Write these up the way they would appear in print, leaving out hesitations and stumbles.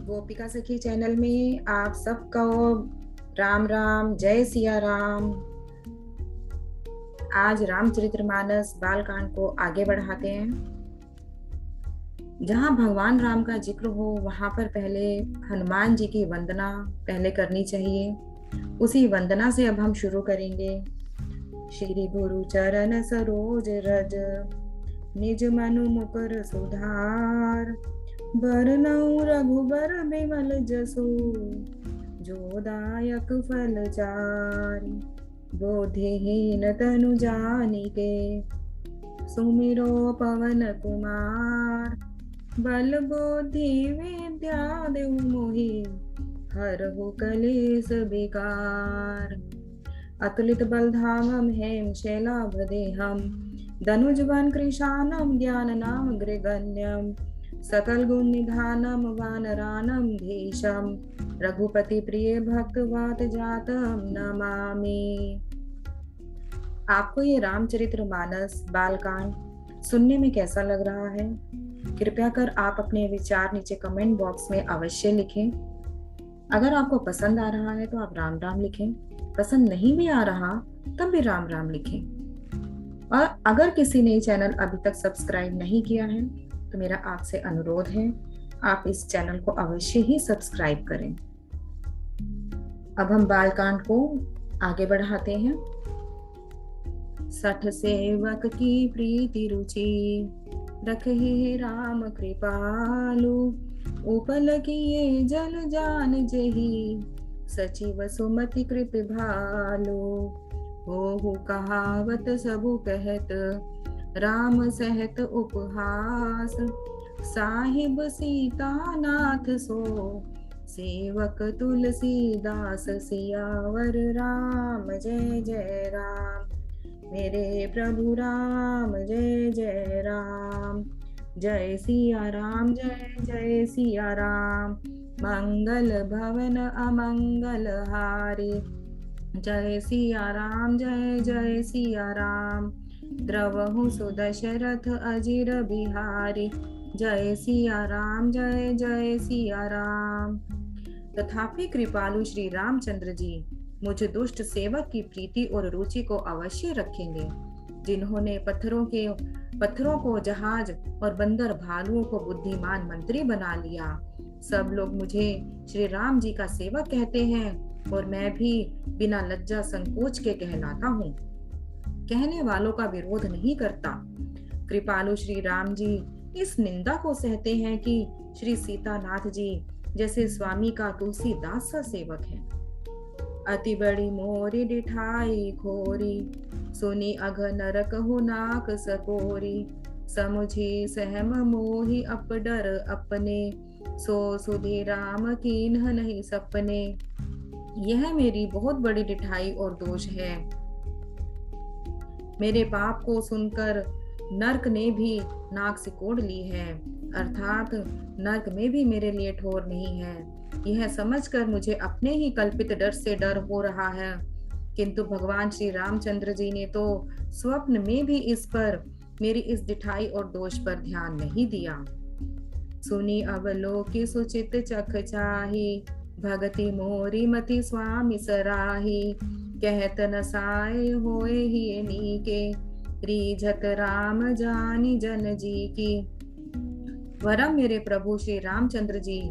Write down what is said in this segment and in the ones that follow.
गोपिका सखी चैनल में आप सबका राम राम, जय सिया राम। आज रामचरितमानस बालकांड को आगे बढ़ाते हैं। जहां भगवान राम का जिक्र हो वहां पर पहले हनुमान जी की वंदना पहले करनी चाहिए। उसी वंदना से अब हम शुरू करेंगे। श्री गुरु चरण सरोज रज, निज मनु मुकुर सुधार, बरनउँ रघुबर बिमल जसु, जो दायक फल चारि। बोधिहीन तनु जानिके, सुमिरो पवन कुमार। बल बुद्धि विद्या देहु मोहि, हरहु कलेस विकार। अतुलित बलधामं हेम शैलाभदेहं, धनुजवन कृशानं ज्ञान नाम गृगण्यं। सकल गुण निधानम वानरानम धीशम, रघुपति प्रिय भक्त वात जातम नमामि। आपको ये रामचरितमानस बालकांड सुनने में कैसा लग रहा है? कृपया कर आप अपने विचार नीचे कमेंट बॉक्स में अवश्य लिखें। अगर आपको पसंद आ रहा है तो आप राम राम लिखें, पसंद नहीं भी आ रहा तब भी राम राम लिखें। और अगर किसी ने चैनल अभी तक सब्सक्राइब नहीं किया है तो मेरा आपसे अनुरोध है, आप इस चैनल को अवश्य ही सब्सक्राइब करें। अब हम बालकांड को आगे बढ़ाते हैं। सठ सेवक की प्रीति रुचि, रखहि राम कृपालु। उपल किए जल जान जेहि, सचिव सुमति कृप भालु। होहु कहावत सबु कहत, राम सहत उपहास। साहिब सीता नाथ सो, सेवक तुलसीदास। सियावर राम जय जय राम, मेरे प्रभु राम जय जय राम। जय सिया राम जय जय सिया राम, मंगल भवन अमंगल हारी। जय सिया राम जय जय सिया राम, द्रवहु सुदशरथ अजिर बिहारी। जय सिया राम जय जय सिया राम। तथापि कृपालु श्री रामचंद्र जी मुझ दुष्ट सेवक की प्रीति और रुचि को अवश्य रखेंगे, जिन्होंने पत्थरों को जहाज और बंदर भालुओं को बुद्धिमान मंत्री बना लिया। सब लोग मुझे श्री राम जी का सेवक कहते हैं और मैं भी बिना लज्जा संकोच के कहलाता हूँ। कहने वालों का विरोध नहीं करता। कृपालु श्री राम जी इस निंदा को सहते हैं कि श्री सीतानाथ जी जैसे स्वामी का तुलसीदास सा सेवक है। अति बड़ी मोरी डिठाई खोरी, सुनी अघ नरक हो नाक सकोरी। समुझी सहम मोहि अप डर अपने, सो सुधि राम कीन्ह नहीं सपने। यह मेरी बहुत बड़ी डिठाई और दोष है। मेरे पाप को सुनकर नरक ने भी नाक सिकोड़ ली है, अर्थात नरक में भी मेरे लिए ठोर नहीं है। यह समझकर मुझे अपने ही कल्पित डर से डर हो रहा है, किंतु भगवान श्री रामचंद्र जी ने तो स्वप्न में भी इस पर, मेरी इस दिठाई और दोष पर ध्यान नहीं दिया। सुनी अवलोकि सुचित चख चाही, भगति मोरी मति स्वामी सराही। कहत न साय होए ही नीके, रीझत राम जानी जन जी की। वरम मेरे प्रभु श्री रामचंद्र जी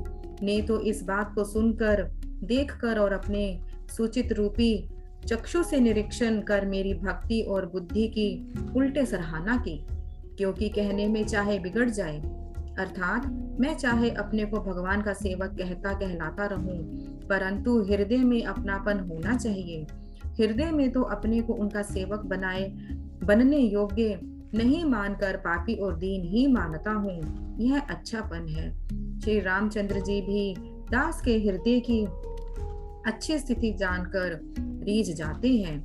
ने तो इस बात को सुनकर, देखकर और अपने सूचित रूपी चक्षु से निरीक्षण कर मेरी भक्ति और बुद्धि की उल्टे सराहना की। क्योंकि कहने में चाहे बिगड़ जाए, अर्थात मैं चाहे अपने को भगवान का सेवक कहलाता रहूं, परंतु हृदय में अपनापन होना चाहिए। हृदय में तो अपने को उनका सेवक बनने योग्य नहीं मानकर पापी और दीन ही मानता हूँ। यह अच्छापन है। श्री रामचंद्र जी भी दास के हृदय की अच्छी स्थिति जानकर रीझ जाते हैं।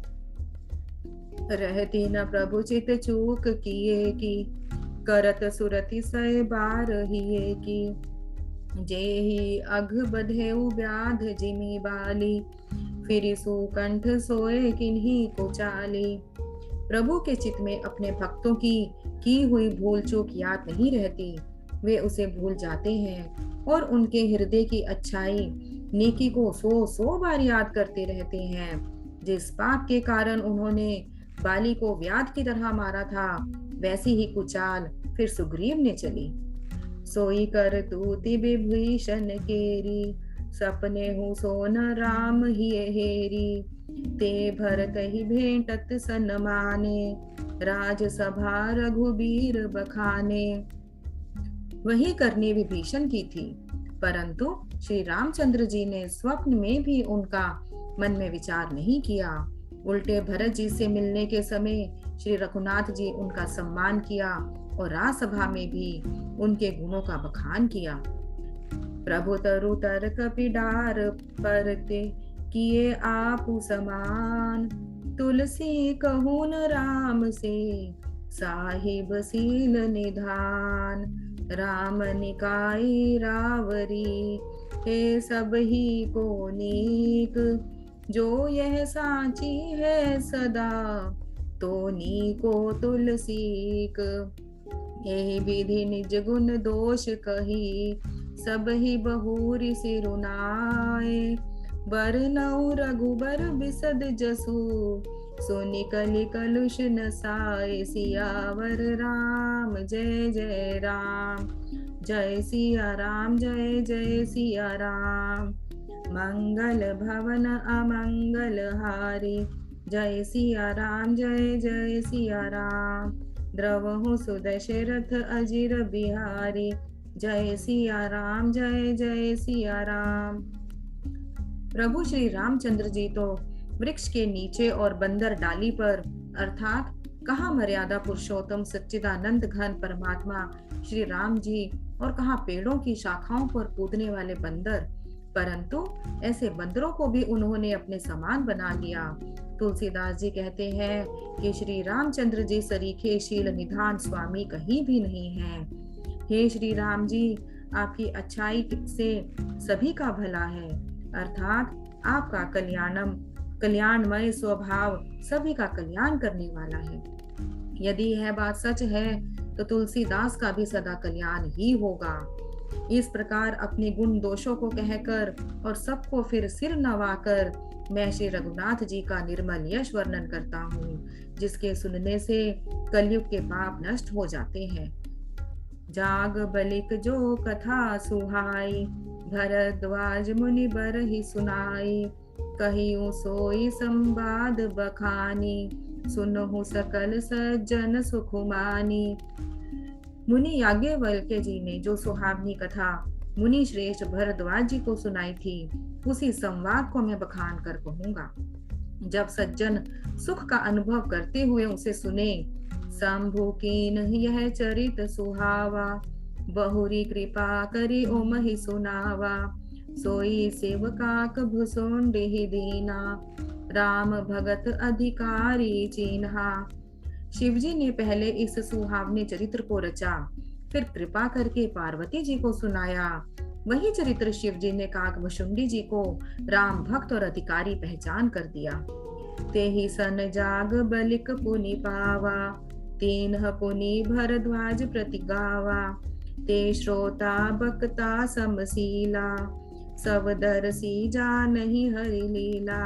रहती न प्रभु चित चूक किए की, करत सुरति सय बार हिए की। जेहि अघ बधेउ व्याध जिमी बाली, फिर सुकंठ सोए किन्हीं को चाली। प्रभु के चित्त में अपने भक्तों की हुई भूल चूक याद नहीं रहती। वे उसे भूल जाते हैं और उनके हृदय की अच्छाई नेकी को सौ सौ बार याद करते रहते हैं। जिस पाप के कारण उन्होंने बाली को व्याध की तरह मारा था, वैसी ही कुचाल फिर सुग्रीव ने चली। सोई कर तूति विभीषण केरी, सपने हूँ सोन राम ही हेरी। ते भरत ही भेंटत सन माने, राजसभा रघुबीर बखाने। वही करनी विभीषण की थी, परंतु श्री रामचंद्र जी ने स्वप्न में भी उनका मन में विचार नहीं किया। उल्टे भरत जी से मिलने के समय श्री रघुनाथ जी उनका सम्मान किया और राजसभा में भी उनके गुणों का बखान किया। प्रभु तरु तर्क पिडार परते, किए आपु समान। तुलसी कहून राम से, साहिब सील निधान। राम निकाई रावरी, हे सब ही को नीक। जो यह साची है सदा, तो नीको तुलसीक। यही विधि निज गुण दोष कही, सब ही बहुरी सिरुनाए। बरनऊ रघुबर बिसद जसु, सुनि कलि कलुष नसाए। सियावर राम जय जय राम, जय सिया राम जय जय सिया राम। मंगल भवन अमंगल हारी, जय सिया राम जय जय सिया राम। द्रवहु सुदशरथ अजिर बिहारी, जय सिया राम जय जय सिया राम। प्रभु श्री रामचंद्र जी तो वृक्ष के नीचे और बंदर डाली पर, अर्थात कहाँ मर्यादा पुरुषोत्तम सच्चिदानंद घन परमात्मा श्री राम जी और कहाँ पेड़ों की शाखाओं पर कूदने वाले बंदर, परंतु ऐसे बंदरों को भी उन्होंने अपने समान बना लिया। तुलसीदास जी कहते हैं कि श्री रामचंद्र जी सरीखे शील निधान स्वामी कहीं भी नहीं हैं। हे श्री राम जी, आपकी अच्छाई से सभी का भला है, अर्थात आपका कल्याणमय स्वभाव सभी का कल्याण करने वाला है। यदि यह बात सच है तो तुलसीदास का भी सदा कल्याण ही होगा। इस प्रकार अपने गुण दोषों को कहकर और सबको फिर सिर नवाकर मैं श्री रघुनाथ जी का निर्मल यश वर्णन करता हूँ, जिसके सुनने से कलयुग के पाप नष्ट हो जाते हैं। जाग बलिक जो कथा सुहाई, भरद्वाज मुनि बरहि सुनाई। कहियो सोई संवाद बखानी, सुनहु सकल सज्जन सुखुमानी। मुनि याज्ञवल्क्य जी ने जो सुहावनी कथा मुनि श्रेष्ठ भरद्वाज जी को सुनाई थी, उसी संवाद को मैं बखान कर कहूंगा। जब सज्जन सुख का अनुभव करते हुए उसे सुने, शंभु कीन यह चरित सुहावा। बहुरी कृपा करी ओमहि सुनावा। सोई सेवकाक भुसुंडि दीना, राम भगत अधिकारी चिन्हा। शिवजी ने पहले इस सुहावने चरित्र को रचा, फिर कृपा करके पार्वती जी को सुनाया। वही चरित्र शिवजी ने काकभुशुंडी जी को राम भक्त और अधिकारी पहचान कर दिया। तेहि सन जाग बलिक पुनि पावा, तीनह पुनि भरद्वाज प्रतिगावा। ते श्रोता बक्ता समशीला, सब दरसी जानहि हरि लीला।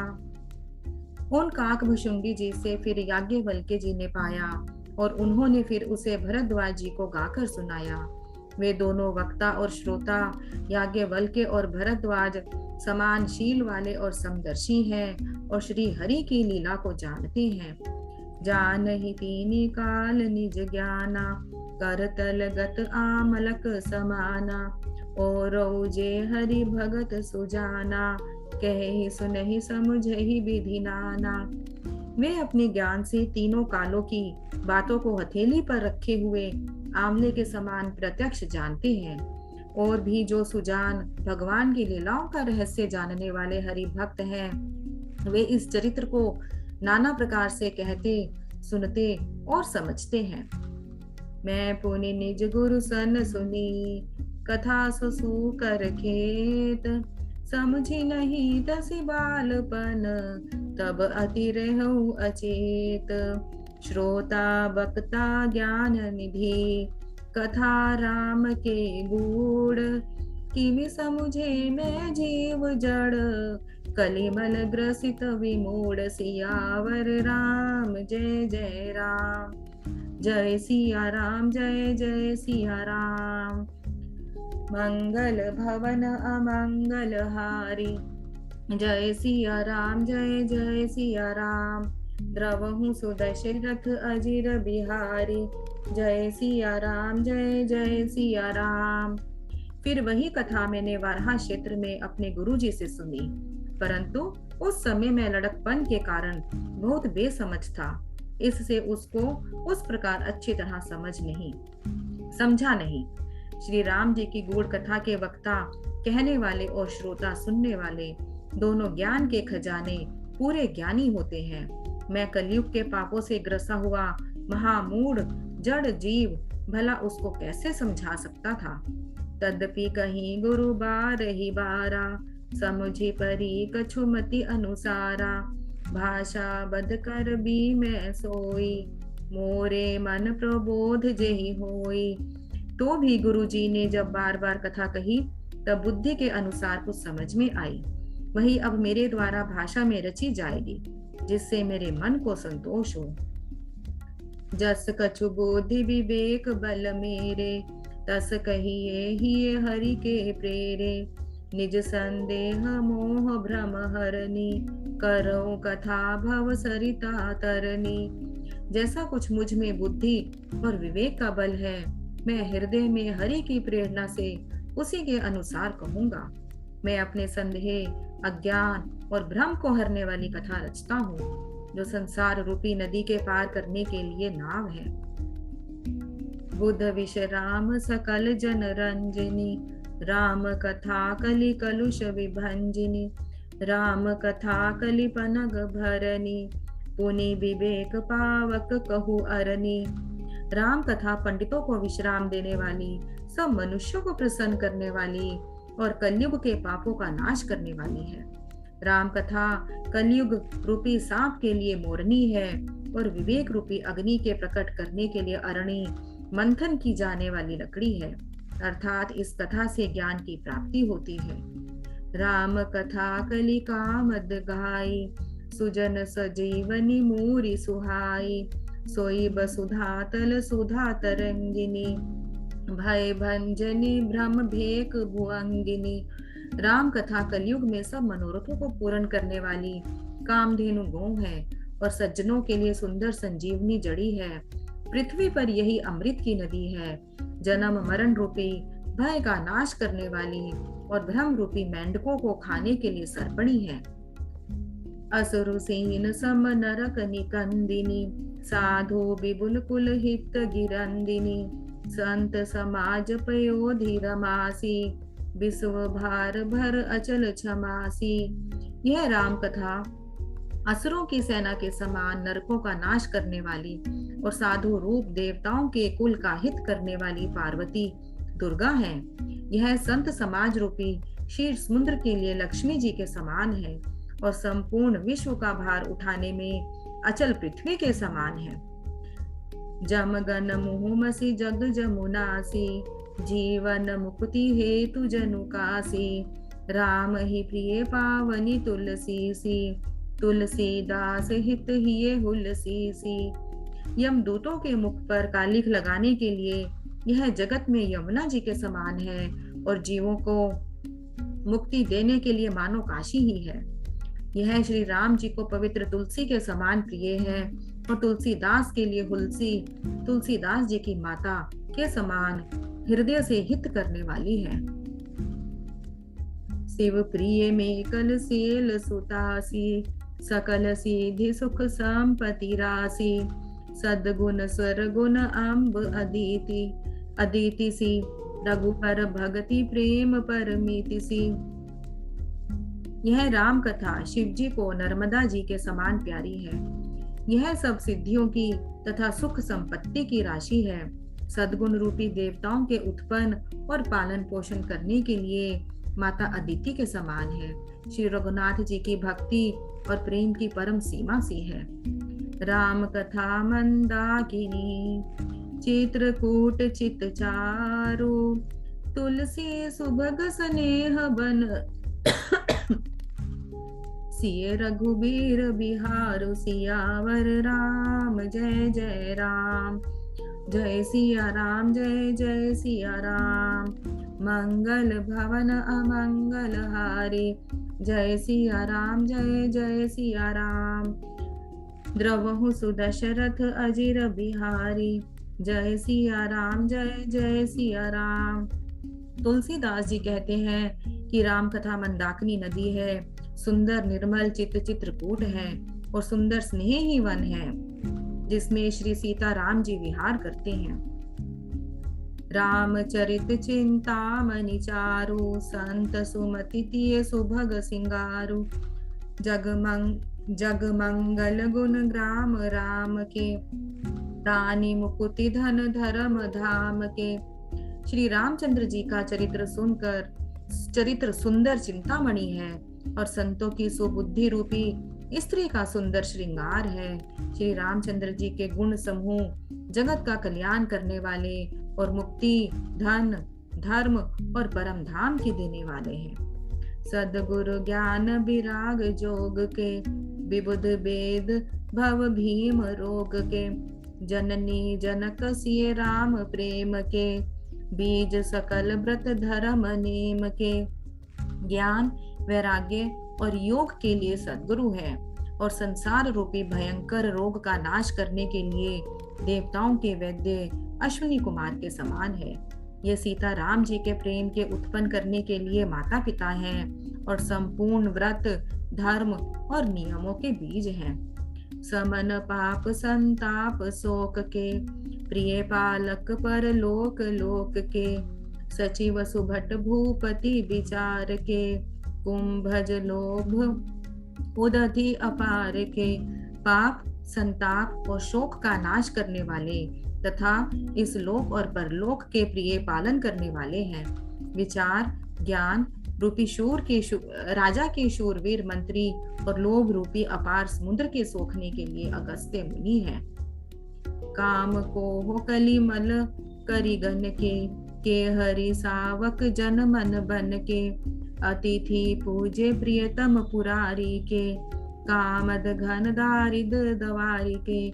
उन काकभुशुंडी जी से फिर याज्ञवल्क्य जी ने पाया और उन्होंने फिर उसे भरद्वाज जी को गाकर सुनाया। वे दोनों वक्ता और श्रोता याज्ञवल्क्य और भरद्वाज समान शील वाले और समदर्शी हैं और श्री हरि की लीला को जानते हैं। जानहि तीनि काल निज ज्ञाना, करतल गत आमलक समाना। और जे हरि भगत सुजाना, कहे सुनहि समझहि विधि नाना। वे अपने ज्ञान से तीनों कालों की बातों को हथेली पर रखे हुए आंवले के समान प्रत्यक्ष जानते हैं। और भी जो सुजान भगवान की लीलाओं का रहस्य जानने वाले हरि भक्त हैं, वे इस चरित्र को नाना प्रकार से कहते, सुनते और समझते हैं। मैं पुनि निज गुरु सन सुनी, कथा ससु कर खेत। समझी नहीं तसी बालपन, तब अति रहु अचेत। श्रोता बक्ता ज्ञान निधि, कथा राम के गूढ़, किमि समुझे मैं जीव जड़, कलिमल ग्रसित विमूढ़, सियावर राम जय जय राम। जय सिया राम जय जय सिया राम। मंगल भवन अमंगल हारी, जय सिया राम जय जय सिया राम। द्रवहु सुदशरथ अजिर बिहारी, जय सिया राम जय जय सिया राम। फिर वही कथा मैंने वाराहा क्षेत्र में अपने गुरुजी से सुनी, परंतु उस समय मैं लड़कपन के कारण बहुत बेसमझ था, इससे उसको उस प्रकार अच्छी तरह समझा नहीं। श्री राम जी की गूढ़ कथा के वक्ता कहने वाले और श्रोता सुनने वाले दोनों ज्ञान के खजाने पूरे ज्ञानी होते हैं। मैं कलयुग के पापों से ग्रसा हुआ महामूढ़ जड़ जीव भला उसको कैसे समझा सकता था। तद्यपि कहीं गुरु बार ही बारा, समुझी परी कछुमति अनुसारा। भाषा बद कर भी मैं सोई, मोरे मन प्रबोध जेहि होई। तो भी गुरुजी ने जब बार बार कथा कही तब बुद्धि के अनुसार कुछ समझ में आई। वही अब मेरे द्वारा भाषा में रची जाएगी, जिससे मेरे मन को संतोष हो। जस कछु बोधि विवेक बल मेरे, तस कहिए ही हरि के प्रेरे। निज संदेह मोह भ्रम हरनी, करो कथा भव सरिता तरनी। जैसा कुछ मुझ में बुद्धि और विवेक का बल है, मैं हृदय में हरि की प्रेरणा से उसी के अनुसार कहूंगा। मैं अपने संदेह, अज्ञान और भ्रम को हरने वाली कथा रचता हूँ, जो संसार रूपी नदी के पार करने के लिए नाव है। बुध विश्राम सकल जन रंजनी, राम कथा कलि कलुष विभंजिनी। राम कथा कलि पनग भरनी, पुनि विवेक पावक कहु अरनी। राम कथा पंडितों को विश्राम देने वाली, सब मनुष्यों को प्रसन्न करने वाली और कलयुग के पापों का नाश करने वाली है। राम कथा कलयुग रूपी सांप के लिए मोरनी है और विवेक रूपी अग्नि के प्रकट करने के लिए अरणी, मंथन की जाने वाली लकड़ी है। अर्थात इस कथा से ज्ञान की प्राप्ति होती है। राम कथा कलि कामद गाई, सुजन सजीवनी मूरी सुहाई। सोई बसुधा तल सुधा तरंगिनी, भय भंजनी भ्रम भेक भुअंगिनी। राम कथा कलयुग में सब मनोरथों को पूर्ण करने वाली कामधेनु गौ है और सज्जनों के लिए सुंदर संजीवनी जड़ी है। पृथ्वी पर यही अमृत की नदी है, जन्म मरण रूपी भय का नाश करने वाली और भ्रम रूपी मेंढकों को खाने के लिए सर्पणी है। असुरुसीन सम नरक निकंदिनी, साधु विपुल कुल हित गिरंदिनी। संत समाज पयोधि रमासी, विश्व भार भर अचल क्षमासी। यह राम कथा असुरों की सेना के समान नरकों का नाश करने वाली और साधु रूप देवताओं के कुल का हित करने वाली पार्वती दुर्गा है। यह संत समाज रूपी क्षीर समुद्र के लिए लक्ष्मी जी के समान है और संपूर्ण विश्व का भार उठाने में अचल पृथ्वी के समान है। जमगन मुहुमसी जग जमुनासी, जीवन मुक्ति हेतु जनुकासी। राम ही प्रिय पावनी तुलसी सी, तुलसीदास हित हिये हुलसी सी। यमदूतों के मुख पर कालिख लगाने के लिए यह जगत में यमुना जी के समान है और जीवों को मुक्ति देने के लिए मानो काशी ही है। यह श्री राम जी को पवित्र तुलसी के समान प्रिय है और तुलसीदास के लिए हुलसी तुलसीदास जी की माता के समान हृदय से हित करने वाली है। शिव प्रिय में कल सेल सुतासी, सकल सीधि सुख संपत्ति राशि। सद्गुण स्वरगुण अम्ब अदिति, अदिति सी। रघुपर भगति प्रेम परमिति सी। यह राम कथा शिव जी को नर्मदा जी के समान प्यारी है। यह सब सिद्धियों की तथा सुख संपत्ति की राशि है। सद्गुण रूपी देवताओं के उत्पन्न और पालन पोषण करने के लिए माता अदिति के समान है। श्री रघुनाथ जी की भक्ति और प्रेम की परम सीमा सी है। राम कथा मंदाकिनी, चित्रकूट चित चारु, तुलसी सुभग स्नेह बन, सिय रघुबीर बिहारु, सियावर राम जय जय राम। जय सिया राम जय जय सिया राम, मंगल भवन अमंगल हारी। जय सिया राम जय जय सिया राम, द्रवहु सुदशरथ अजिर बिहारी। जय सिया राम जय जय सिया राम। तुलसीदास जी कहते हैं कि राम कथा मंदाकिनी नदी है, सुंदर निर्मल चित्रकूट है और सुंदर स्नेह ही वन है जिसमें श्री सीता राम जी विहार करते हैं। रामचरित चिंतामणि चारु, संत सुमति तिय सुभग सिंगारु। जगमंगल गुण ग्राम राम के, दानी मुकुति धन धर्म धाम के। श्री रामचंद्र जी का चरित्र सुंदर चिंतामणि है और संतों की सुबुद्धि रूपी स्त्री का सुंदर श्रृंगार है। श्री रामचंद्र जी के गुण समूह जगत का कल्याण करने वाले और मुक्ति, धन, धर्म और परम धाम के देने वाले हैं। सद्गुरु ज्ञान विराग जोग के, विबुध वेद भव भीम रोग के। जननी जनक सिय राम प्रेम के, बीज सकल व्रत धर्म नेम के। ज्ञान, वैराग्य और योग के लिए सद्गुरु है और संसार रूपी भयंकर रोग का नाश करने के लिए देवताओं के वैद्य अश्विनी कुमार के समान है। ये सीता राम जी के प्रेम के उत्पन्न करने के लिए माता पिता हैं और संपूर्ण व्रत, धर्म और नियमों के बीज हैं। समन पाप संताप शोक के, प्रिय पालक पर लोक लोक के। सचिव सुभट भूपति विचार के, कुंभज लोभ उदधि अपार के। पाप, संताप और शोक का नाश करने वाले तथा इस लोक और परलोक के प्रिय पालन करने वाले हैं। विचार, ज्ञान रूपी राजा के शूरवीर मंत्री और लोभ रूपी अपार समुद्र के सोखने के लिए अगस्त्य मुनि है। काम को हो कलिमल करिगन के हरि सावक जन मन बन के। अतिथि पूजे प्रियतम पुरारी के, कामद घन दारिद दवारी के।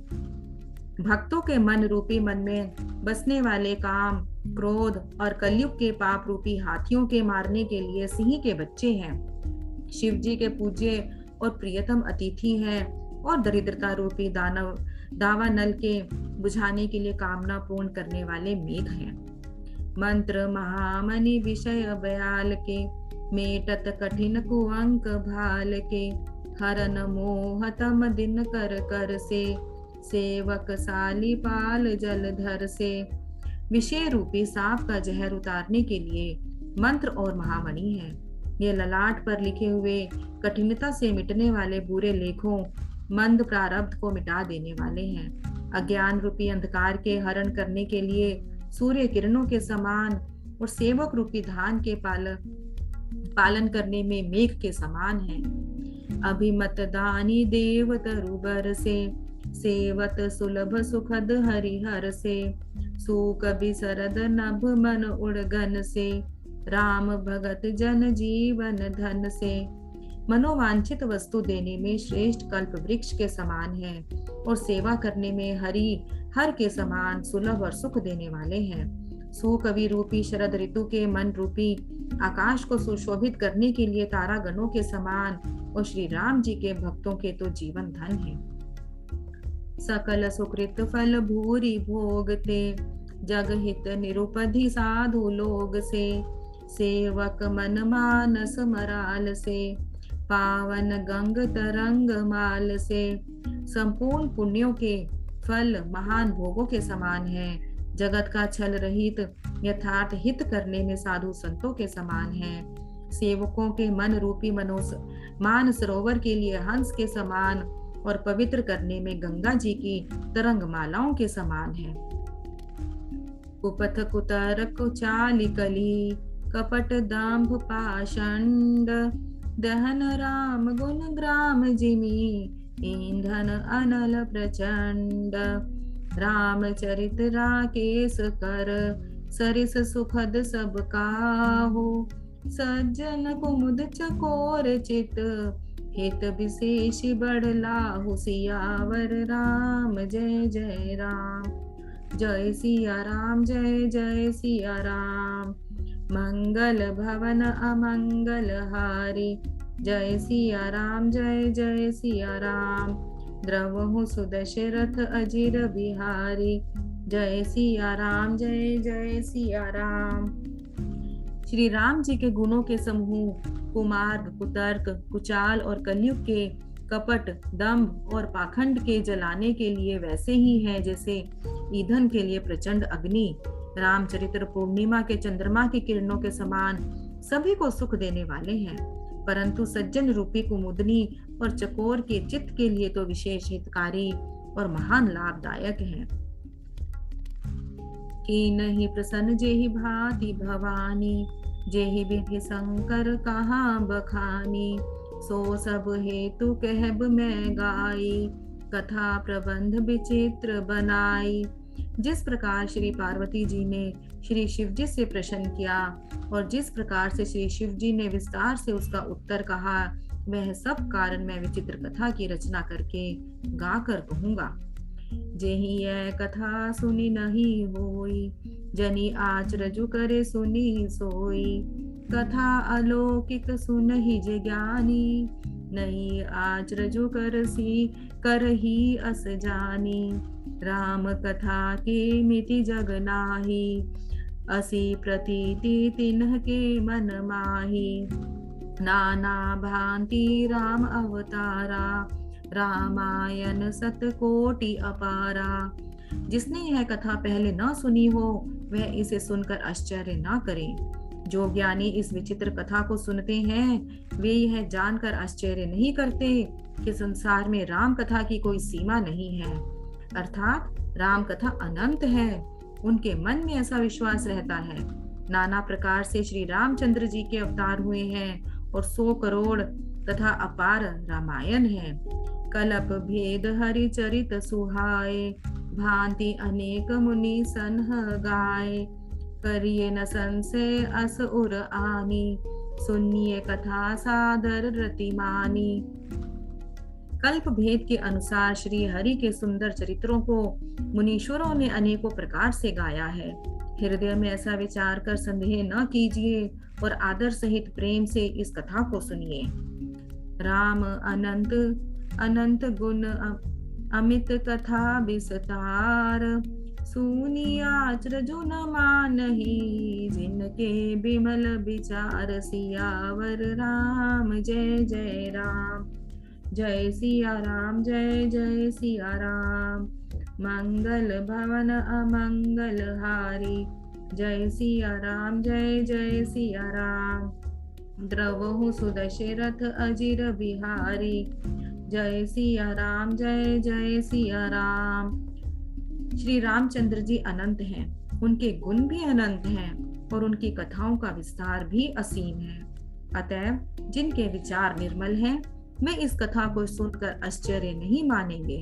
भक्तों के मन रूपी मन में बसने वाले काम, क्रोध और कलयुग के पाप रूपी हाथियों के मारने के लिए सिंह के बच्चे हैं। शिव जी के पूज्य और प्रियतम अतिथि हैं और दरिद्रता रूपी दावा नल के बुझाने के लिए कामना पूर्ण करने वाले मेघ हैं। मंत्र महामणि विषय बयाल के, मेटत कठिन कुअंक भाल के। हरन मोहतम दिन कर कर से, सेवक साली पाल जलधर से। विषय रूपी सांप का जहर उतारने के लिए मंत्र और महामणि है। ये ललाट पर लिखे हुए कठिनता से मिटने वाले बुरे लेखों, मंद प्रारब्ध को मिटा देने वाले हैं। अज्ञान रूपी अंधकार के हरण करने के लिए सूर्य किरणों के समान और सेवक रूपी धान के पालन करने में मेघ के समान है। अभिमत दानी देव तरुबर से, सेवत सुलभ सुखद हरिहर से। सूक बिसरद नभ मन उड़गन से, राम भगत जन जीवन धन से। मनोवांछित वस्तु देने में श्रेष्ठ कल्प वृक्ष के समान है और सेवा करने में हर के समान सुलभ और सुख देने वाले हैं। सुकवि रूपी शरद ऋतु के मन रूपी आकाश को सुशोभित करने के लिए तारागणों के समान और श्री राम जी के भक्तों के तो जीवन धन है। सकल सुकृत फल भूरी भोगते, जग हित निरुपधि साधु लोग से। सेवक मन मानस मराल से, पावन गंग तरंग माल से। संपूर्ण पुण्यों के फल महान भोगों के समान है। जगत का छल रहित यथार्थ हित करने में साधु संतों के समान है। सेवकों के मन रूपी मान सरोवर के लिए हंस के समान और पवित्र करने में गंगा जी की तरंग मालाओं के समान है। कुपथ कुतर कुचाली कली, कपट दाम्भ पाषंड। दहन राम गुण ग्राम जिमी, ईंधन अनल प्रचंड। रामचरित राकेश कर, सरिस सुखद सब काहू। सज्जन कुमुद चकोर चित, हित विशेष बढ़लाहु। सियावर राम जय जय राम। जय सिया राम जय जय सिया राम। मंगल भवन अमंगल हारी, जय सिया राम जय जय सिया राम। द्रवहु सुदशरथ अजिर बिहारी, जय सिया राम जय जय सिया राम। श्री राम जी के गुणों के समूह कुमार्ग, कुतर्क, कुचाल और कलयुग के कपट, दंभ और पाखंड के जलाने के लिए वैसे ही हैं जैसे ईंधन के लिए प्रचंड अग्नि। रामचरित्र पूर्णिमा के चंद्रमा की किरणों के समान सभी को सुख देने वाले हैं, परंतु सज्जन रूपी कुमुदनी और चकोर के चित्त के लिए तो विशेष हितकारी और महान लाभदायक हैं। कि नहीं प्रसन्न जेहि भांति भवानी, जेहि विधि शंकर कहाँ बखानी। सो सब हेतु कहब मैं गाई, कथा प्रबंध विचित्र बनाई। जिस प्रकार श्री पार्वती जी ने श्री शिव जी से प्रश्न किया और जिस प्रकार से श्री शिव जी ने विस्तार से उसका उत्तर कहा, वह सब कारण मैं विचित्र कथा की रचना करके गाकर कहूंगा। जेहि यह कथा सुनी नहीं होई, जनी आचरजु करे सुनी सोई। कथा अलौकिक सुनहि जे ज्ञानी, नहीं आचरजु करही अस जानी। राम कथा के मिति जग नाही, असी प्रतीति तिन्ह के मन माही। नाना भांति राम अवतारा, रामायण सतकोटि अपारा। जिसने यह कथा पहले न सुनी हो वह इसे सुनकर आश्चर्य न करे। जो ज्ञानी इस विचित्र कथा को सुनते हैं वे यह जानकर आश्चर्य नहीं करते कि संसार में राम कथा की कोई सीमा नहीं है, अर्थात राम कथा अनंत है। उनके मन में ऐसा विश्वास रहता है। नाना प्रकार से श्री रामचंद्र जी के अवतार हुए हैं और 100 करोड़ तथा अपार रामायण है। कलप भेद हरि चरित सुहाए, भांति अनेक मुनि सन्ह गाए। करिए न संशय अस उर आनी, सुनिए कथा सादर रतिमानी। कल्प भेद के अनुसार श्री हरि के सुंदर चरित्रों को मुनीश्वरों ने अनेकों प्रकार से गाया है। हृदय में ऐसा विचार कर संदेह न कीजिए और आदर सहित प्रेम से इस कथा को सुनिए। राम अनंत अनंत गुण अमित कथा विस्तार, सुनिया आचरजु न मानहि। जिनके बिमल विचार, सियावर राम जय जय राम। जय सिया राम जय जय सिया राम। मंगल भवन अमंगल हारी, जय सिया राम जय जय सिया राम। द्रवहु सुदशरथ अजिर बिहारी, जय सिया राम जय जय सिया राम। श्री रामचंद्र जी अनंत हैं, उनके गुण भी अनंत हैं और उनकी कथाओं का विस्तार भी असीम है। अतएव जिनके विचार निर्मल हैं वे इस कथा को सुनकर आश्चर्य नहीं मानेंगे।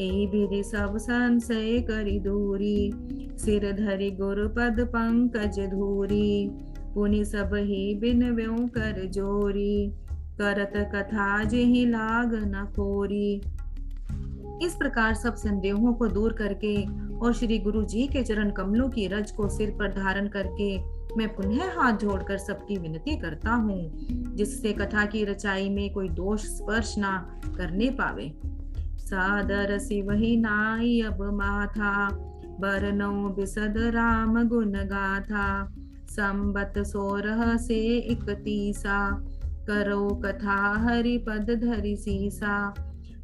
एहि विधि सब संशय करि दूरी, सिर धरि गुरु पद पंकज धूरी। पुनि सब ही बिनव्यों कर जोरी, करत कथा जेहि लाग न खोरी। इस प्रकार सब संदेहों को दूर करके और श्री गुरु जी के चरण कमलों की रज को सिर पर धारण करके मैं पुनः हाथ जोड़कर सबकी विनती करता हूँ, जिससे कथा की रचाई में कोई दोष स्पर्श ना करने पावे। सादर सिवहि नाई अब माथा, बरनौ बिसद राम गुण गाथा। संबत 16 से 31, करो कथा हरि पद धरि सीसा।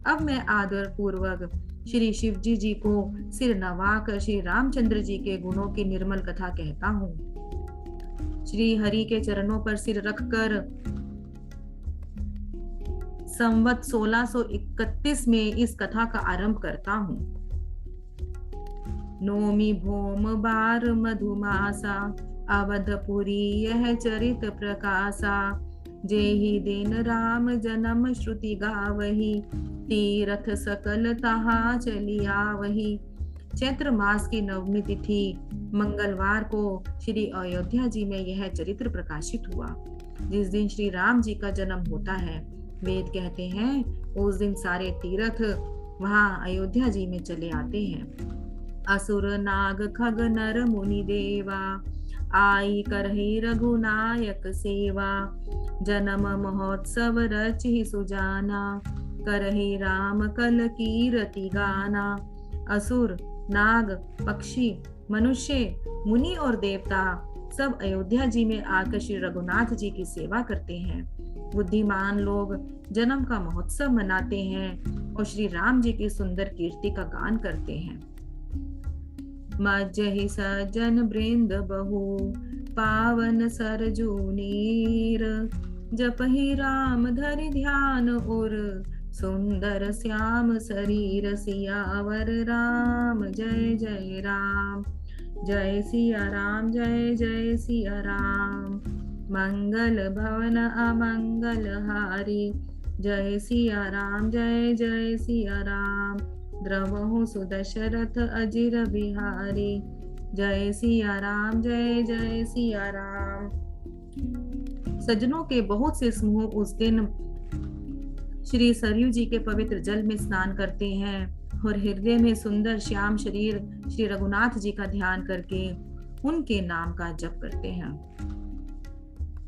अब मैं आदर पूर्वक श्री शिवजी जी को सिर नवाकर श्री रामचंद्र जी के गुणों की निर्मल कथा कहता हूँ। श्री हरि के चरणों पर सिर रखकर संवत 1631 में इस कथा का आरंभ करता हूँ। नोमी भौम बार मधुमासा, अवधपुरी यह चरित प्रकाशा। जेहि दिन राम जन्म श्रुति गावही, तीरथ सकल तहाँ चलिया वही। चैत्र मास की नवमी तिथि मंगलवार को श्री अयोध्या जी में यह चरित्र प्रकाशित हुआ। जिस दिन श्री राम जी का जन्म होता है, वेद कहते हैं उस दिन सारे तीर्थ वहां अयोध्या जी में चले आते हैं। असुर नाग खग नर मुनि देवा, आई करहि रघुनायक सेवा। जन्म महोत्सव रचि सुजाना, करहि राम कल कीरति गाना। असुर, नाग, पक्षी, मनुष्य, मुनि और देवता सब अयोध्या जी में आकर श्री रघुनाथ जी की सेवा करते हैं। बुद्धिमान लोग जन्म का महोत्सव मनाते हैं और श्री राम जी की सुंदर कीर्ति का गान करते हैं। मज्जहि सज्जन वृंद बहु, पावन सरजू नीर। जपहि राम धरि ध्यान उर, सुंदर श्याम शरीर। सियावर राम जय जय राम, जय सिया राम जय जय सिया राम। मंगल भवन अमंगल हारी, जय सिया राम जय जय सिया राम। द्रवहु सुदशरथ अजिर बिहारी, जय सिया राम जय जय सिया राम। सज्जनों के बहुत से समूह उस दिन श्री सरयू जी के पवित्र जल में स्नान करते हैं और हृदय में सुंदर श्याम शरीर श्री रघुनाथ जी का ध्यान करके उनके नाम का जप करते हैं।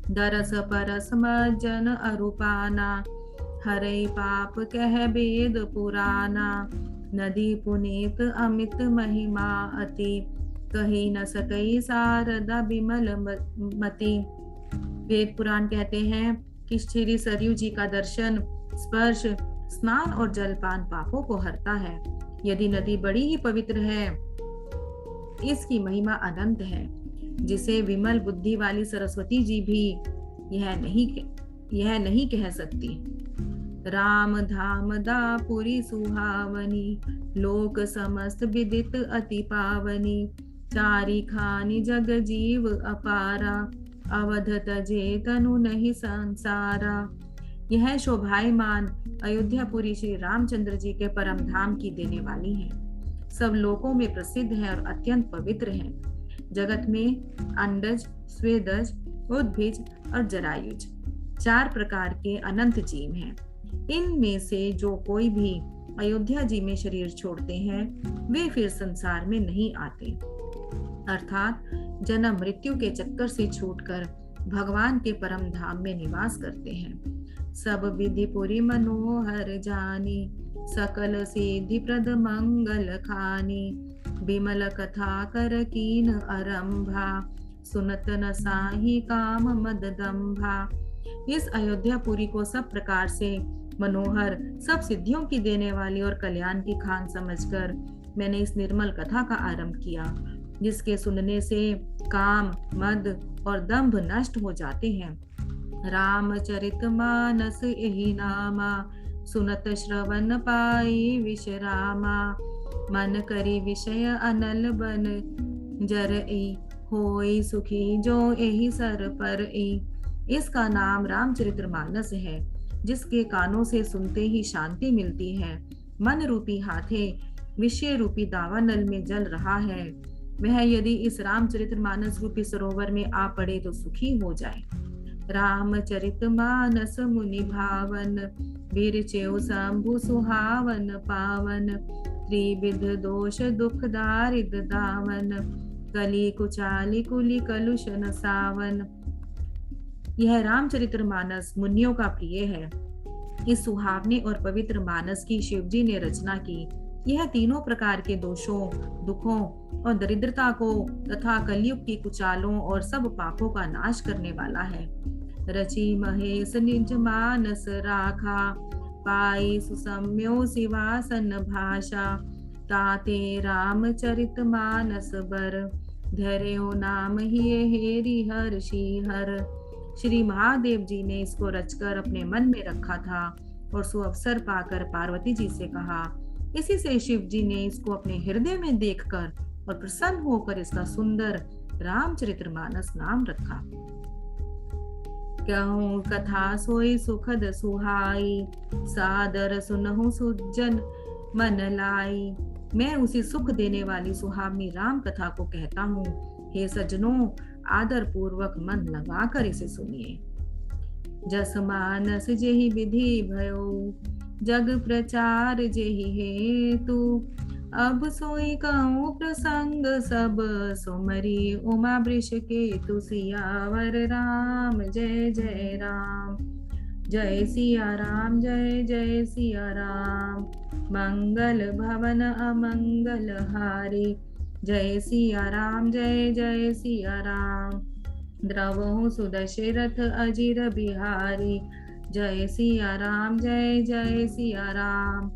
दरस परस मज्जन अरूपाना, हरै पाप कह वेद पुराना। नदी पुनीत अमित महिमा अति, कही न सकई शारदा बिमल मति। वेद पुराण कहते हैं कि श्री सरयू जी का दर्शन, स्पर्श, स्नान और जलपान पापों को हरता है। यदि नदी बड़ी ही पवित्र है, इसकी महिमा अनंत है, जिसे विमल बुद्धि वाली सरस्वती जी भी यह नहीं कह सकती। राम धाम दापुरी सुहावनी, लोक समस्त विदित अति पावनी। चारी खानी जग जीव अपारा, अवध तजे तनु नहीं संसारा। यह शोभायमान अयोध्यापुरी श्री रामचंद्र जी के परम धाम की देने वाली है। सब लोकों में प्रसिद्ध है और अत्यंत पवित्र है। जगत में अंडज, स्वेदज, उद्भिज और जरायुज 4 प्रकार के अनंत जीव हैं। इनमें से जो कोई भी अयोध्या जी में शरीर छोड़ते हैं, वे फिर संसार में नहीं आते, अर्थात जन्म मृत्यु के चक्कर से छूटकर भगवान के परम धाम में निवास करते हैं। सब विधि पुरी मनोहर जानी, सकल सिद्धि प्रद मंगल खानी। बिमल कथा कर कीन आरंभा, सुनत न साही काम मद दंभा। इस अयोध्यापुरी को सब प्रकार से मनोहर, सब सिद्धियों की देने वाली और कल्याण की खान समझकर मैंने इस निर्मल कथा का आरंभ किया, जिसके सुनने से काम, मद और दंभ नष्ट हो जाते हैं। रामचरितमानस यही नामा, सुनत श्रवण पाई विश्रामा। मन करी विषय अनल बन जरई, होई सुखी जो यही सर पर। इसका नाम रामचरितमानस है, जिसके कानों से सुनते ही शांति मिलती है। मन रूपी हाथे विषय रूपी दावानल में जल रहा है, वह यदि इस रामचरितमानस रूपी सरोवर में आ पड़े तो सुखी हो जाए। रामचरितमानस मुनि भावन, बिरचेउ शंभु सुहावन पावन। त्रिविध दोष दुख दारिद दावन, कली कुचाली कुली कलुषन सावन। यह रामचरितमानस मुनियों का प्रिय है। इस सुहावने और पवित्र मानस की शिवजी ने रचना की। यह तीनों प्रकार के दोषों, दुखों और दरिद्रता को तथा कलयुग की कुचालों और सब पापों का नाश करने वाला है। रचि महेश निज मानस राखा, पाई सुसम्यो शिवासन भाषा। ताते रामचरित मानस बर, धर्यो नाम ही हेरि हर श्रीहर। श्री महादेव जी ने इसको रचकर अपने मन में रखा था और सुअवसर पाकर पार्वती जी से कहा। इसी से शिव जी ने इसको अपने हृदय में देखकर और प्रसन्न होकर इसका सुंदर रामचरितमानस नाम रखा। कहूँ कथा सोई सुखद सुहाई, सादर सुनहु सुजन मन लाई। मैं उसी सुख देने वाली सुहावनी राम कथा को कहता हूँ। हे सज्जनों, आदर पूर्वक मन लगाकर इसे सुनिए। जस मानस जेहि विधि भयो, जग प्रचार जेहि हेतु, अब सोई कहूँ प्रसंग सब, सुमरी उमा वृष केतु। सियावर राम जय जय राम, जय सिया राम जय जय सिया राम। मंगल भवन अमंगल हारी, जय सिया राम जय जय सिया राम। द्रवहु सुदशरथ अजिर बिहारी, जय सिया राम जय जय सिया राम।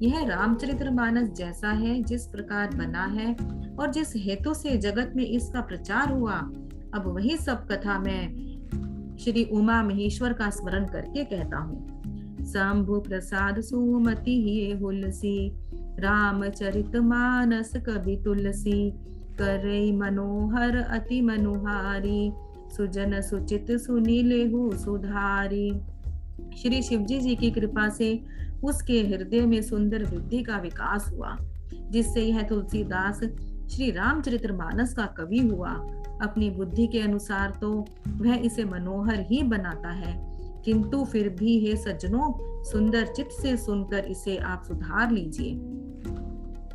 यह रामचरितमानस जैसा है, जिस प्रकार बना है और जिस हेतु से जगत में इसका प्रचार हुआ, अब वही सब कथा मैं श्री उमा महेश्वर का स्मरण करके कहता हूँ। शंभु प्रसाद सुमति ही हुलसी, रामचरित मानस कवि तुलसी। करई मनोहर अति मनुहारी, सुजन सुचित सुनी लेहु सुधारी। श्री शिवजी जी की कृपा से उसके हृदय में सुंदर वृद्धि का विकास हुआ, जिससे यह तुलसीदास श्री रामचरितमानस का कवि हुआ। अपनी बुद्धि के अनुसार तो वह इसे मनोहर ही बनाता है, किंतु फिर भी हे सज्जनों, सुंदर चित्त से सुनकर इसे आप सुधार लीजिए।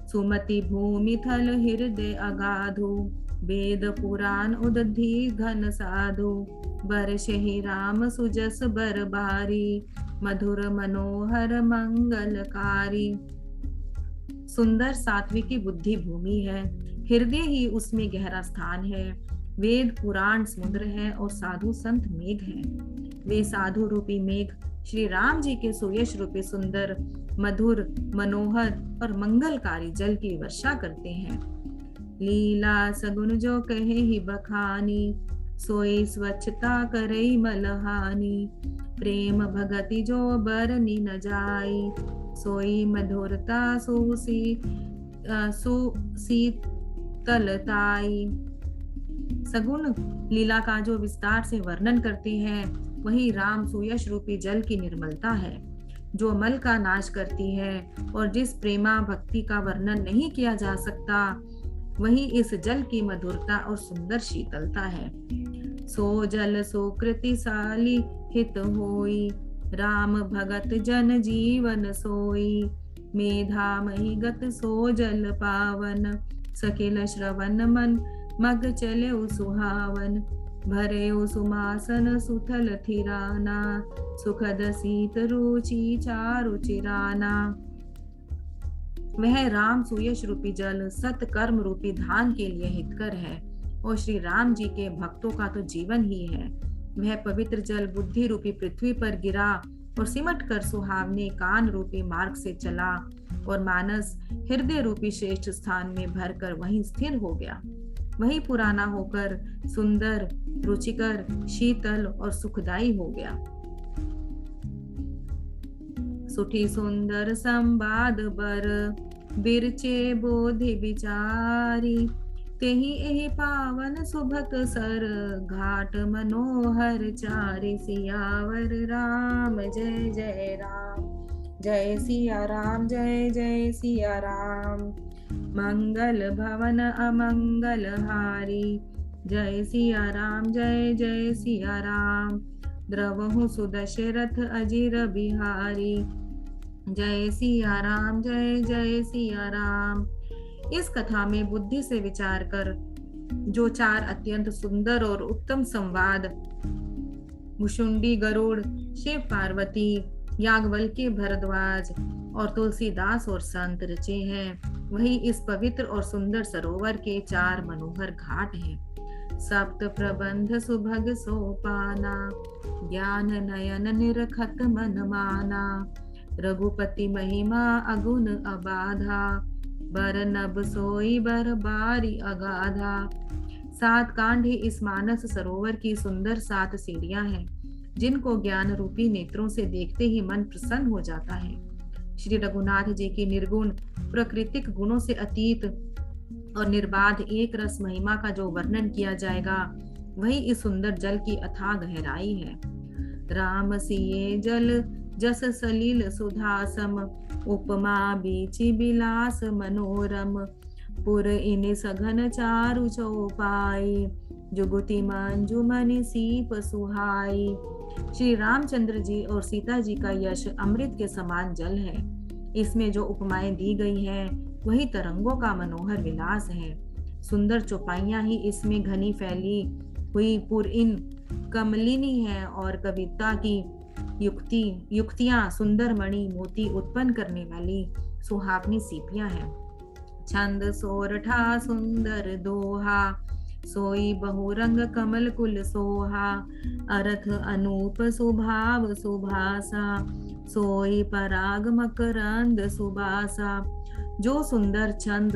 सुमति भूमि थल हृदय अगाधु, वेद पुराण उदधि घन साधु। बरसहि राम सुजस बरबारी, मधुर मनोहर मंगलकारी। सुंदर सात्विकी बुद्धि भूमि है, हृदय ही उसमें गहरा स्थान है। वेद पुराण समुद्र है और साधु संत मेघ हैं। वे साधु रूपी मेघ श्री राम जी के सुयश रूपी सुंदर, मधुर, मनोहर और मंगलकारी जल की वर्षा करते हैं। लीला सगुन जो कहे ही बखानी, सोई स्वच्छता करई मलहानी। प्रेम भगति जो बरनी न जाई, सोई मधुरता सुशीतलताई। सगुण लीला का जो विस्तार से वर्णन करते हैं, वही राम सुयश रूपी जल की निर्मलता है, जो मल का नाश करती है। और जिस प्रेमा भक्ति का वर्णन नहीं किया जा सकता, वही इस जल की मधुरता और सुंदर शीतलता है। सो जल सुकृतिशाली हित होई, राम भगत जन जीवन सोई। मेधा मही गत सो जल पावन, सकिल श्रवण मन मग चले सुहावन। भरे सुमासन सुथल थिराना, सुखद शीत रुचि चारु चिराना। वह राम सुयश रूपी जल सत्कर्म रूपी धान के लिए हितकर है और श्री राम जी के भक्तों का तो जीवन ही है। वह पवित्र जल बुद्धि रूपी पृथ्वी पर गिरा और सिमट कर सुहावने कान रूपी मार्ग से चला और मानस हृदय रूपी श्रेष्ठ स्थान में भरकर वहीं स्थिर हो गया। वही पुराना होकर सुंदर, रुचिकर, शीतल और सुखदायी हो गया। सुठी सुंदर संवाद बर, बिरचे बोधि विचारी। तेहि एहि पावन सुभक सर, घाट मनोहर चारि। सियावर राम जय जय राम, जय सिया राम जय जय सिया राम। मंगल भवन अमंगल हारी, जय सिया राम जय जय सिया राम। द्रवहु सुदशरथ अजिर बिहारी, जय सिया राम जय जय सिया राम। इस कथा में बुद्धि से विचार कर जो चार अत्यंत सुंदर और उत्तम संवाद मुशुंडी गरुड़, शिव पार्वती, याज्ञवल्क्य भरद्वाज और तुलसीदास और संत रचे हैं, वही इस पवित्र और सुंदर सरोवर के चार मनोहर घाट हैं। सप्त प्रबंध सुभग सोपाना, ज्ञान नयन निरखत मन माना। रघुपति महिमा अगुण अबाधा, बर नभ सोई बर बारी अगाधा। 7 कांड ही इस मानस सरोवर की सुंदर 7 सीढ़ियां हैं, जिनको ज्ञान रूपी नेत्रों से देखते ही मन प्रसन्न हो जाता है। श्री रघुनाथ जी की निर्गुण प्राकृतिक गुणों से अतीत और निर्बाध एक रस महिमा का जो वर्णन किया जाएगा, वही इस सुंदर जल की अथाह गहराई है। राम सिए जल जस सलील सुधासम, उपमा बीची बिलास मनोरम, पुर इन सघन चारु चौपाई, जुगुति मंजुमनि सीप सुहाई। श्री रामचंद्र जी और सीता जी का यश अमृत के समान जल है। इसमें जो उपमाएं दी गई हैं वही तरंगों का मनोहर विलास है। सुंदर चौपाइयां ही इसमें घनी फैली हुई पुरइन कमलिनी है और कविता की युक्तियां सुंदर मणि मोती उत्पन्न करने वाली सुहावनी सीपियां हैं। छंद सोरठा सुंदर दोहा, सोई बहुरंग कमल कुल सोहा, अर्थ अनूप सुभाव सुभासा, सोई पराग मकरंद सुबासा। जो सुंदर छंद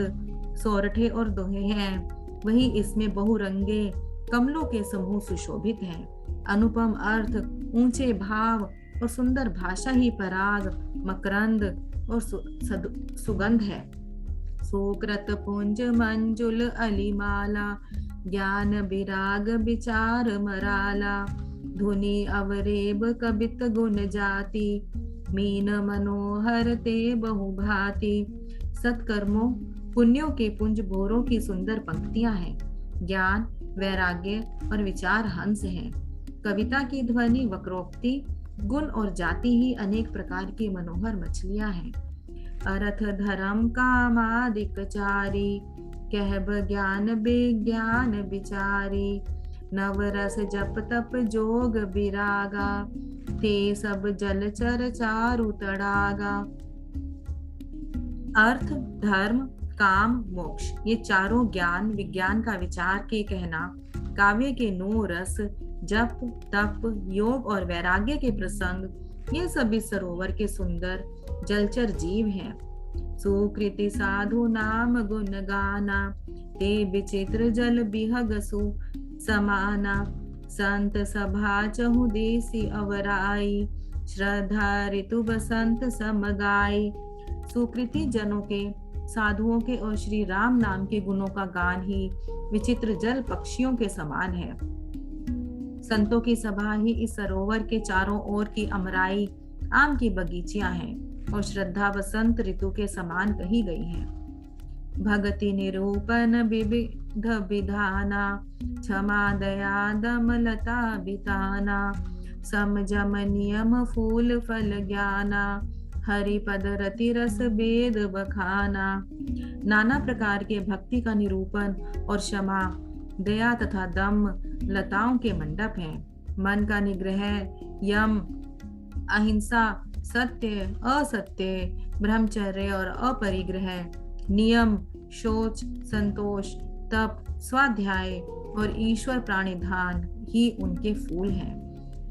सोरठे और दोहे हैं वही इसमें बहुरंगे कमलों के समूह सुशोभित हैं। अनुपम अर्थ, ऊंचे भाव और सुंदर भाषा ही पराग, मकरंद और सुगंध है। सुकृत पुंज मंजुल अलिमाला, ज्ञान विराग विचार मराला, धुनि अवरेब कबित गुण जाति, मीन मनोहर ते बहुभाति। सत्कर्मों पुण्यों के पुंज भोरों की सुंदर पंक्तियां हैं। ज्ञान, वैराग्य और विचार हंस हैं। कविता की ध्वनि, वक्रोक्ति, गुण और जाति ही अनेक प्रकार की मनोहर मछलियां हैं। अर्थ धर्म कामादिक चारी, कहब ज्ञान विज्ञान विचारी, नवरस जप तप जोग विरागा, ते सब जलचर चारु तड़ागा। अर्थ, धर्म, काम, मोक्ष, ये चारों ज्ञान विज्ञान का विचार के कहना, काव्य के 9 रस, जप तप योग और वैराग्य के प्रसंग, ये सभी सरोवर के सुंदर जलचर जीव हैं। सुकृति साधु नाम गुण गाना, ते विचित्र जल बिहगसु समाना, संत सभा चहु देसी अवराई, श्रद्धा ऋतु बसंत समगाई। सुकृति जनों के, साधुओं के और श्री राम नाम के गुणों का गान ही विचित्र जल पक्षियों के समान है। संतों की सभा ही इस सरोवर के चारों ओर की अमराई आम की बगीचियां हैं और श्रद्धा बसंत ऋतु के समान कही गई है। भगति निरूपण विविध विधाना, क्षमा दया दमलता बिताना, समजम नियम फूल फल ज्ञाना, हरि पद रति रस वेद बखाना। नाना प्रकार के भक्ति का निरूपण और क्षमा, दया तथा दम लताओं के मंडप हैं। मन का निग्रह, यम, अहिंसा, सत्य, असत्य, ब्रह्मचर्य और अपरिग्रह, नियम, शौच, संतोष, तप, स्वाध्याय और ईश्वर प्राणिधान ही उनके फूल हैं।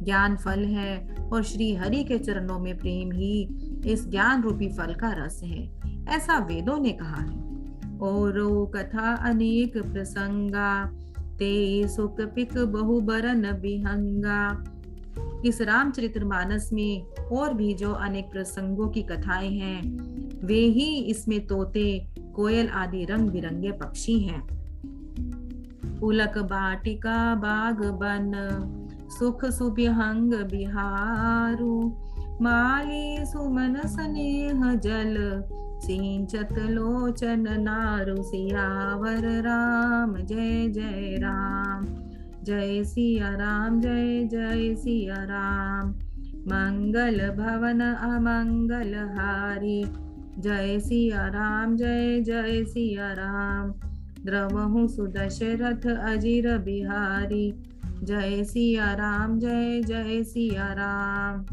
ज्ञान फल है और श्री हरि के चरणों में प्रेम ही इस ज्ञान रूपी फल का रस है, ऐसा वेदों ने कहा है। औरो कथा अनेक प्रसंगा, ते सुख पिक बहुबरन विहंगा। इस रामचरितमानस में और भी जो अनेक प्रसंगों की कथाएं हैं वे ही इसमें तोते, कोयल आदि रंग बिरंगे पक्षी हैं। पुलक बाटिका बाग बन, सुख सुबिहंग बिहारू, माली सुमन स्नेह जल, सिंचत लोचन नारु सियावर राम जय जय राम। जय सिया राम जय जय सिया राम, मंगल भवन अमंगल हारी, जय सिया राम जय जय सिया राम। द्रवहु सुदशरथ अजिर बिहारी, जय सिया राम जय जय सिया राम।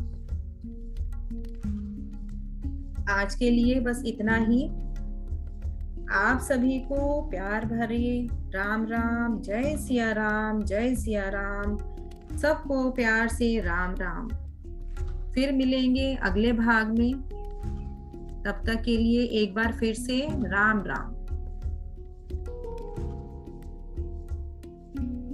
आज के लिए बस इतना ही। आप सभी को प्यार भरे राम राम, जय सिया राम जय सिया राम। सबको प्यार से राम राम। फिर मिलेंगे अगले भाग में। तब तक के लिए एक बार फिर से राम राम।